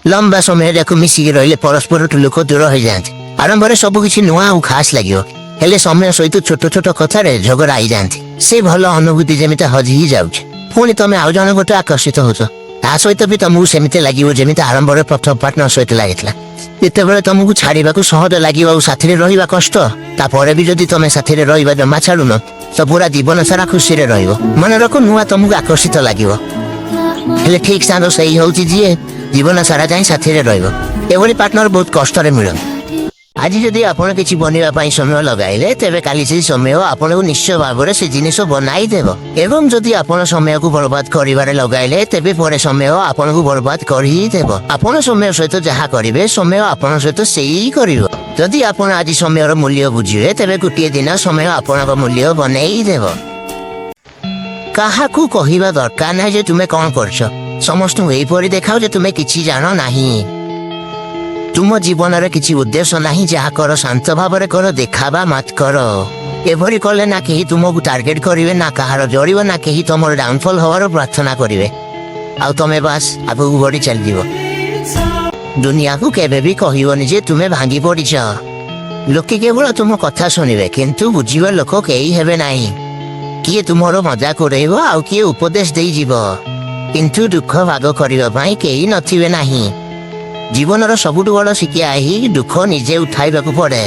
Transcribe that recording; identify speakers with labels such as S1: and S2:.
S1: ଲମ୍ବା ସମୟ ଯାକ ମିଶିକି ରହିଲେ ପରସ୍ପରଠୁ ଲୋକ ଦୂର ହୋଇଯାଆନ୍ତି। ଆରମ୍ଭରେ ସବୁ କିଛି ନୂଆ ଆଉ ଖାସ ଲାଗିବ, ହେଲେ ସମୟ ସହିତ ଛୋଟ ଛୋଟ କଥାରେ ଝଗଡ଼ା ହେଇଯାଆନ୍ତି। ସେ ଭଲ ଅନୁଭୂତି ଯେମିତି ହଜି ହିଁ ଯାଉଛି। ପୁଣି ତମେ ଆଉ ଜଣଙ୍କଠୁ ଆକର୍ଷିତ ହଉଛ, ତା ସହିତ ବି ତମକୁ ସେମିତି ଲାଗିବ ଯେମିତି ଆରମ୍ଭରେ ପ୍ରଥମ ପାର୍ଟନର ସହିତ ଲାଗିଥିଲା। ଯେତେବେଳେ ତମକୁ ଛାଡିବାକୁ ସହଜ ଲାଗିବ ଆଉ ସାଥିରେ ରହିବା କଷ୍ଟ, ତାପରେ ବି ଯଦି ତମେ ସାଥିରେ ରହିବା ଜମା ଛାଡୁନ, ତ ପୁରା ଜୀବନ ସାରା ଖୁସିରେ ରହିବ। ମନେ ରଖ, ନୂଆ ତମକୁ ଆକର୍ଷିତ ଲାଗିବ, ହେଲେ ଠିକ ସାଙ୍ଗ ସେଇ ହଉଛି ଯିଏ ଜୀବନ ସାରା ଯାଇ ସାଥିରେ ରହିବ। ଏଭଳି ପାର୍ଟନର ବହୁତ କଷ୍ଟରେ ମିଳନ୍ତି। ଆଜି ଯଦି ଆପଣ କିଛି ବନିବା ପାଇଁ ସମୟ ଲଗାଇଲେ, ତେବେ କାଲି ସେହି ସମୟ ଆପଣଙ୍କୁ ନିଶ୍ଚୟ ଭାବରେ ସେ ଜିନିଷ ବନାଇ ଦେବ। ଏବଂ ଯଦି ଆପଣ ସମୟକୁ ବର୍ବାଦ କରିବାରେ ଲଗାଇଲେ, ତେବେ ପରେ ସମୟ ଆପଣଙ୍କୁ ବର୍ବାଦ କରି ହିଁ ଦେବ। ଆପଣ ସମୟ ସହିତ ଯାହା କରିବେ, ସମୟ ଆପଣଙ୍କ ସହିତ ସେଇ କରିବ। ଯଦି ଆପଣ ଆଜି ସମୟର ମୂଲ୍ୟ ବୁଝିବେ, ତେବେ ଗୋଟିଏ ଦିନ ସମୟ ଆପଣଙ୍କ ମୂଲ୍ୟ ବନେଇ ଦେବ। କାହାକୁ କହିବା ଦରକାର ନାହିଁ ଯେ ତୁମେ କଣ କରୁଛ। ସମସ୍ତଙ୍କୁ ଏହିପରି ଦେଖାଅ ଯେ ତୁମେ କିଛି ଜାଣ ନାହିଁ। ତୁମ ଜୀବନରେ କିଛି ଉଦ୍ଦେଶ୍ୟ ନାହିଁ, ଯାହା କର ଶାନ୍ତ ଭାବରେ କର, ଦେଖାବା ମାତ କର। ଏଭଳି କଲେ ନା କେହି ତୁମକୁ ଟାର୍ଗେଟ କରିବେ, ନା କାହାର ଜଳିବ, ନା କେହି ତମର ଡାଉନଫଲ ହବାର ପ୍ରାର୍ଥନା କରିବେ। ଆଉ ତମେ ବାସ୍ ଆଗକୁ ବଢି ଚାଲିଯିବ। ଦୁନିଆକୁ କେବେ ବି କହିବନି ଯେ ତୁମେ ଭାଙ୍ଗି ପଡିଛ। ଲୋକେ କେବଳ ତୁମ କଥା ଶୁଣିବେ, କିନ୍ତୁ ବୁଝିବା ଲୋକ କେହି ହେବେ ନାହିଁ। କିଏ ତୁମର ମଜା ଉଡେଇବ, ଆଉ କିଏ ଉପଦେଶ ଦେଇଯିବ, କିନ୍ତୁ ଦୁଃଖ ଭାଗ କରିବା ପାଇଁ କେହି ନଥିବେ ନାହିଁ। ଜୀବନର ସବୁଠୁ ବଡ଼ ଶିକ୍ଷା ଏହି ଦୁଃଖ ନିଜେ ଉଠାଇବାକୁ ପଡେ।